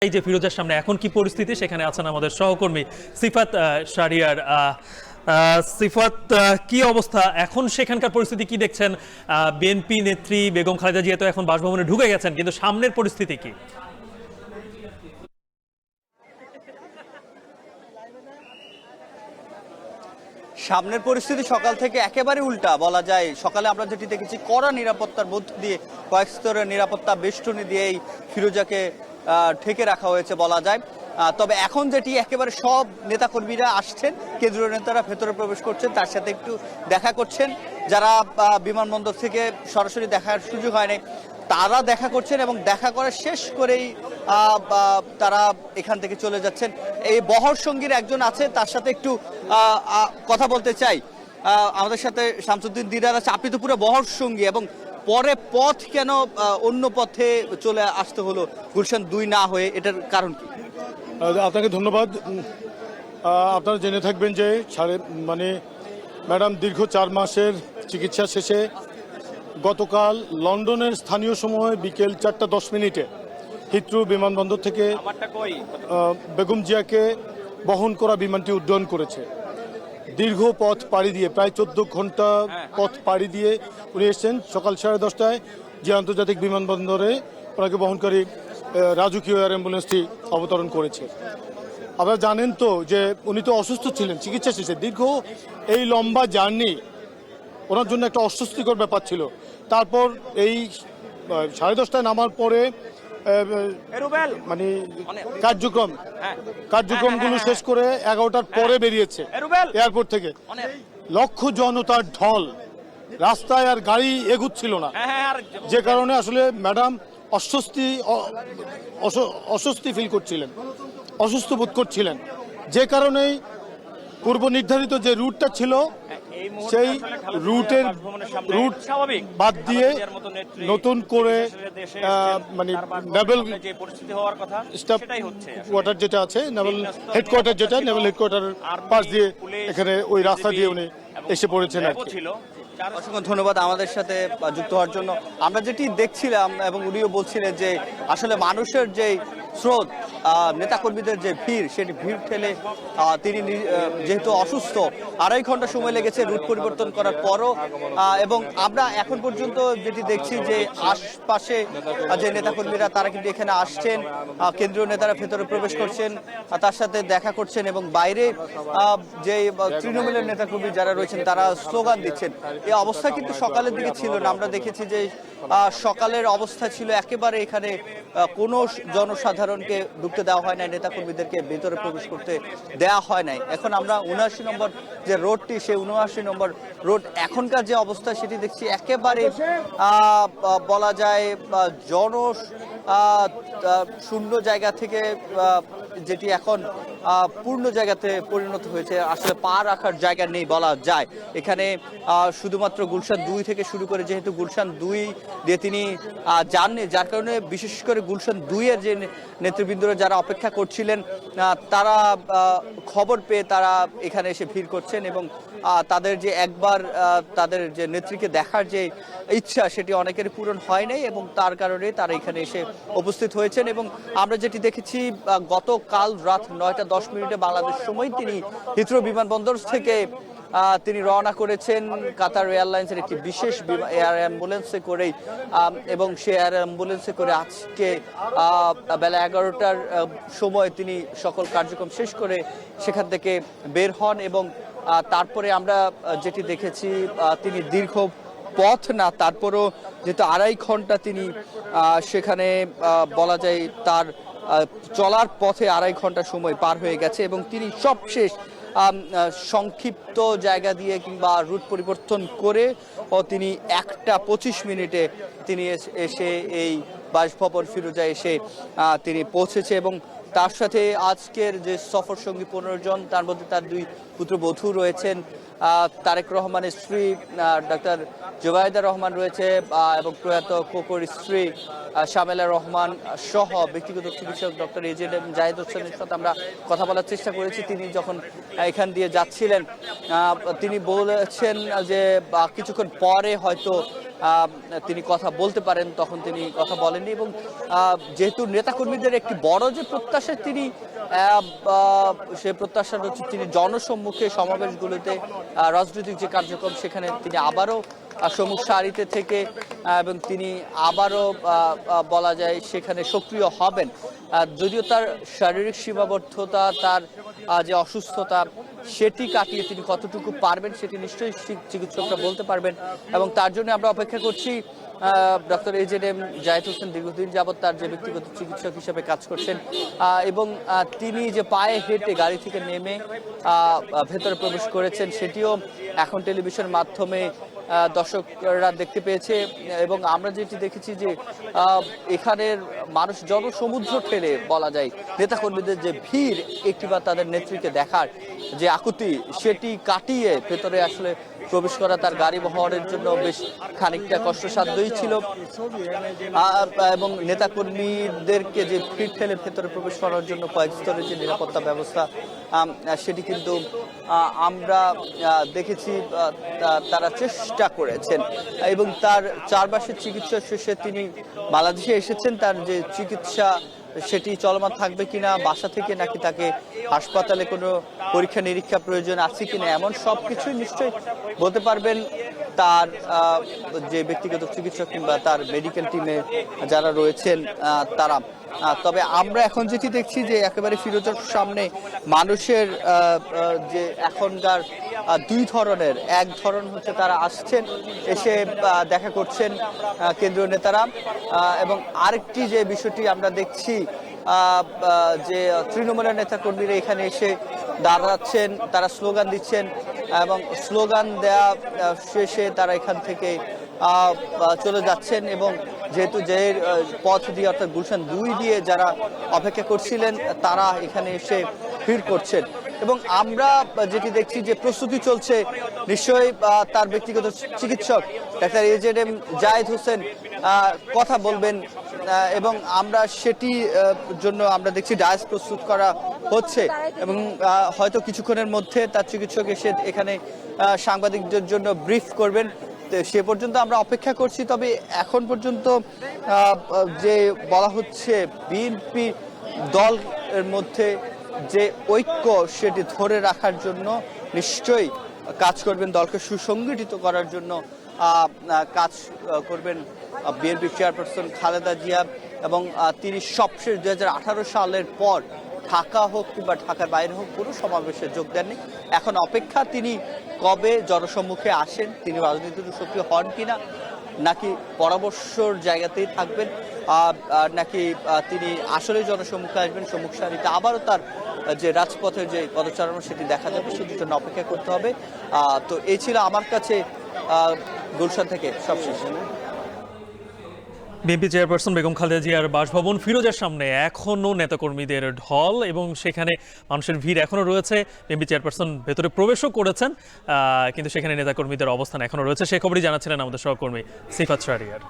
এই যে ফিরোজের সামনে এখন কি পরিস্থিতি সেখানে আছেন আমাদের সহকর্মী সিফাত শাহরিয়ার। সিফাত, কি অবস্থা এখন, সেখানকার পরিস্থিতি কি দেখছেন? বিএনপি নেত্রী বেগম খালেদা জিয়া তো এখন বাসভবনে ঢুকে গেছেন, কিন্তু সামনের পরিস্থিতি কি? সামনের পরিস্থিতি সকাল থেকে একেবারে উল্টা বলা যায়। সকালে আমরা যেটি দেখেছি কড়া নিরাপত্তার মধ্য দিয়ে কয়েক স্তরের নিরাপত্তা বেষ্টনী দিয়ে এই ফিরোজাকে ঢেকে রাখা হয়েছে বলা যায়। তবে এখন যেটি একেবারে সব নেতাকর্মীরা আসছেন, কেন্দ্রীয় নেতারা ভেতরে প্রবেশ করছেন, তার সাথে একটু দেখা করছেন। যারা বিমানবন্দর থেকে সরাসরি দেখার সুযোগ হয়নি তারা দেখা করছেন এবং দেখা করা শেষ করেই তারা এখান থেকে চলে যাচ্ছেন। এই বহর সঙ্গীর একজন আছে, তার সাথে একটু কথা বলতে চাই। আমাদের সাথে শামসুদ্দিন দিদার আছে। আপনি তো পুরো বহর সঙ্গী, এবং পরে পথ কেন অন্য পথে চলে আসতে হলো গুলশান 2 না হয়ে, এটার কারণ কি? আপনাকে ধন্যবাদ। আপনারা জেনে থাকবেন যে ম্যাডাম দীর্ঘ 4 মাসের চিকিৎসা শেষে গতকাল লন্ডনের স্থানীয় সময় বিকেল 4:10 হিথ্রো বিমানবন্দর থেকে বেগম জিয়াকে বহন করা বিমানটি উড্ডয়ন করেছে। দীর্ঘ পথ পাড়ি দিয়ে প্রায় 14 ঘন্টা পথ পাড়ি দিয়ে উনি এসেছেন। সকাল 10:30টায় যে আন্তর্জাতিক বিমানবন্দরে ওনাকে বহনকারী রাজকীয় এয়ার অ্যাম্বুলেন্সটি অবতরণ করেছে। আপনারা জানেন তো যে উনি তো অসুস্থ ছিলেন চিকিৎসা শেষে। দীর্ঘ এই লম্বা জার্নি ওনার জন্য একটা অস্বস্তিকর ব্যাপার ছিল। তারপর এই 10:30টায় নামার পরে কার্যক্রমগুলো শেষ করে 11টার পরে বেরিয়েছে এয়ারপোর্ট থেকে। লক্ষ জনতার ঢল, রাস্তায় আর গাড়ি এগুচ্ছিল না, যে কারণে আসলে ম্যাডাম অস্বস্তি ফিল করছিলেন, অসুস্থ বোধ করছিলেন। যে কারণেই পূর্ব নির্ধারিত যে রুটটা ছিল সেই রুট বাদ দিয়ে নতুন করে নেভেল স্টাফ কোয়ার্টার যেটা আছে, নেভেল হেডকোয়ার্টার পাশ দিয়ে এখানে ওই রাস্তা দিয়ে উনি এসে পড়েছেন আর কি। অসংখ্য ধন্যবাদ আমাদের সাথে যুক্ত হওয়ার জন্য। আমরা যেটি দেখছিলাম এবং উনিও বলছিলেন যে আসলে মানুষের যে স্রোত, নেতাকর্মীদের যে ভিড়, সেটি ভিড় ঠেলে তিনি যেহেতু অসুস্থ, 2.5 ঘন্টা সময় লেগেছে রুট পরিবর্তন করার পরও। এবং আমরা এখন পর্যন্ত যেটি দেখছি যে আশপাশে যে নেতাকর্মীরা তারা কিন্তু এখানে আসছেন, কেন্দ্রীয় নেতারা ভেতরে প্রবেশ করছেন, তার সাথে দেখা করছেন, এবং বাইরে যে তৃণমূলের নেতাকর্মী যারা রয়েছেন তারা স্লোগান দিচ্ছেন। এই অবস্থা কিন্তু সকালের দিকে ছিল না। আমরা দেখেছি যে সকালের অবস্থা ছিল একেবারে এখানে কোনো জনসাধারণকে ঢুকতে দেওয়া হয় নাই, নেতাকর্মীদেরকে ভেতরে প্রবেশ করতে দেওয়া হয় নাই। এখন আমরা 79 নম্বর যে রোডটি, সেই 79 নম্বর রোড এখনকার যে অবস্থা সেটি দেখছি একেবারে বলা যায় শূন্য জায়গা থেকে যেটি এখন পূর্ণ জায়গাতে পরিণত হয়েছে। আসলে পা রাখার জায়গা নেই বলা যায়। এখানে শুধুমাত্র গুলশান 2 থেকে শুরু করে, যেহেতু গুলশান 2 দিয়ে তিনি যাননি, যার কারণে বিশেষ করে গুলশান 2 এর যে নেতৃবৃন্দরা যারা অপেক্ষা করছিলেন তারা খবর পেয়ে তারা এখানে এসে ভিড় করছেন, এবং তাদের যে একবার তাদের যে নেত্রীকে দেখার যে ইচ্ছা সেটি অনেকেরই পূরণ হয় নাই, এবং তার কারণে তারা এখানে এসে উপস্থিত হয়েছেন। এবং আমরা যেটি দেখেছি গতকাল রাত 9:10 বাংলাদেশ সময় তিনি হিথ্রো বিমানবন্দর থেকে তিনি রওনা করেছেন কাতার এয়ারলাইন্সের একটি বিশেষ এয়ার অ্যাম্বুলেন্সে করেই, এবং সেই এয়ার অ্যাম্বুলেন্সে করে আজকে বেলা 11টার সময় তিনি সকল কার্যক্রম শেষ করে সেখান থেকে বের হন। এবং তারপরে আমরা যেটি দেখেছি তিনি দীর্ঘ পথ না, তারপরও যেহেতু 2.5 ঘন্টা তিনি সেখানে বলা যায় তার চলার পথে 2.5 ঘন্টা সময় পার হয়ে গেছে, এবং তিনি সবশেষ সংক্ষিপ্ত জায়গা দিয়ে কিংবা রুট পরিবর্তন করে তিনি 1:25 তিনি এসে এই বাসভবন ফিরোজা এসে তিনি পৌঁছেছে। এবং তার সাথে আজকের যে সফর সঙ্গী 15 জন, তার মধ্যে তার 2 পুত্রবধূ রয়েছেন, তারেক রহমানের স্ত্রী ডাক্তার জুবাইদা রহমান রয়েছে, এবং প্রয়াত কোকোর স্ত্রী শামেলা রহমান সহ ব্যক্তিগত চিকিৎসক ডক্টর এজেড জাহিদ হোসেনের সাথে আমরা কথা বলার চেষ্টা করেছি। তিনি যখন এখান দিয়ে যাচ্ছিলেন তিনি বলেছেন যে কিছুক্ষণ পরে হয়তো তিনি কথা বলতে পারেন তখন তিনি কথা বলেননি। এবং যেহেতু নেতাকর্মীদের একটি বড় যে প্রত্যাশা তিনি সে প্রত্যাশাটা হচ্ছে তিনি জনসম্মুখে সমাবেশগুলোতে রাজনৈতিক যে কার্যক্রম সেখানে তিনি আবারও সম্মুখ সারিতে থেকে এবং তিনি আবারও বলা যায় সেখানে সক্রিয় হবেন। যদিও তার শারীরিক সীমাবদ্ধতা, তার যে অসুস্থতা সেটি কাটিয়ে তিনি কতটুকু পারবেন সেটি নিশ্চয়ই চিকিৎসকরা বলতে পারবেন। এবং তার জন্য আমরা অপেক্ষা করছি ডক্টর AZM জায়েদ হোসেন দীর্ঘদিন যাবৎ তার যে ব্যক্তিগত চিকিৎসক হিসেবে কাজ করছেন এবং তিনি যে পায়ে হেঁটে গাড়ি থেকে নেমে ভেতরে প্রবেশ করেছেন সেটিও এখন টেলিভিশনের মাধ্যমে দর্শকরা দেখতে পেয়েছে। এবং আমরা যেটি দেখেছি যে এখানের মানুষ জনসমুদ্র ঠেলে বলা যায় নেতাকর্মীদের যে ভিড় একটিবার তাদের নেত্রীকে দেখার যে আকুতি সেটি কাটিয়ে ভেতরে আসলে প্রবেশ করা তার গাড়ি বহরের জন্য বেশ খানিকটা কষ্টসাধ্যই ছিল। এবং নেতাকর্মীদেরকে যে ভিড় ঠেলে ভেতরে প্রবেশ করার জন্য কয়েক স্তরের যে নিরাপত্তা ব্যবস্থা সেটি কিন্তু আমরা দেখেছি তারা চেষ্টা করেছেন। এবং তার 4 মাসের চিকিৎসা শেষে তিনি বাংলাদেশে এসেছেন। তার যে চিকিৎসা সেটি চলমান থাকবে কিনা, বাসা থেকে নাকি তাকে হাসপাতালে কোনো পরীক্ষা নিরীক্ষা প্রয়োজন আছে কিনা, এমন সব কিছুই নিশ্চয়ই বলতে পারবেন তার যে ব্যক্তিগত চিকিৎসক কিংবা তার মেডিকেল টিমে যারা রয়েছেন তারা। তবে আমরা এখন যেটি দেখছি যে একেবারে ফিরোজের সামনে মানুষের যে এখনকার দুই ধরনের, এক ধরন হচ্ছে তারা আসছেন এসে দেখা করছেন কেন্দ্রীয় নেতারা, এবং আরেকটি যে বিষয়টি আমরা দেখছি যে তৃণমূলের নেতাকর্মীরা এখানে এসে দাঁড়াচ্ছেন, তারা স্লোগান দিচ্ছেন এবং স্লোগান দেয়া শেষে তারা এখান থেকে চলে যাচ্ছেন। এবং যেহেতু যে পথ দিয়ে অর্থাৎ গুলশান 2 দিয়ে যারা অপেক্ষা করছিলেন তারা এখানে এসে ভিড় করছেন। এবং আমরা যেটি দেখছি যে প্রস্তুতি চলছে, নিশ্চয়ই তার ব্যক্তিগত চিকিৎসক ডাক্তার AZM জায়েদ হোসেন কথা বলবেন এবং আমরা সেটি জন্য আমরা দেখছি ডায়াস প্রস্তুত করা হচ্ছে। এবং হয়তো কিছুক্ষণের মধ্যে তার চিকিৎসক এসে এখানে সাংবাদিকদের জন্য ব্রিফ করবেন, সে পর্যন্ত আমরা অপেক্ষা করছি। তবে এখন পর্যন্ত যে বলা হচ্ছে বিএনপি দলের মধ্যে যে ঐক্য সেটি ধরে রাখার জন্য নিশ্চয়ই কাজ করবেন, দলকে সুসংগঠিত করার জন্য কাজ করবেন বিএনপি চেয়ারপারসন খালেদা জিয়া। এবং তিনি সবশেষ 2018 সালের পর ঢাকা হোক কিংবা ঢাকার বাইরে হোক কোনো সমাবেশে যোগ দেননি। এখন অপেক্ষা তিনি কবে জনসম্মুখে আসেন, তিনি রাজনীতিতে সক্রিয় হন কিনা, নাকি পরামর্শর জায়গাতেই থাকবেন, নাকি তিনি আসলে জনসম্মুখে আসবেন, সম্মুখ সারিতে আবারও তার যে রাজপথের যে পদচারণা সেটি দেখা যাবে, সেটির জন্য অপেক্ষা করতে হবে। তো এই ছিল আমার কাছে গুলশান থেকে সবশেষ। বিএনপি চেয়ারপারসন বেগম খালেদা জিয়ার বাসভবন ফিরোজের সামনে এখনও নেতাকর্মীদের ঢল এবং সেখানে মানুষের ভিড় এখনও রয়েছে। বিএনপি চেয়ারপারসন ভেতরে প্রবেশও করেছেন, কিন্তু সেখানে নেতাকর্মীদের অবস্থান এখনও রয়েছে। সে খবরই জানাচ্ছিলেন আমাদের সহকর্মী সিফাত শাহরিয়ার।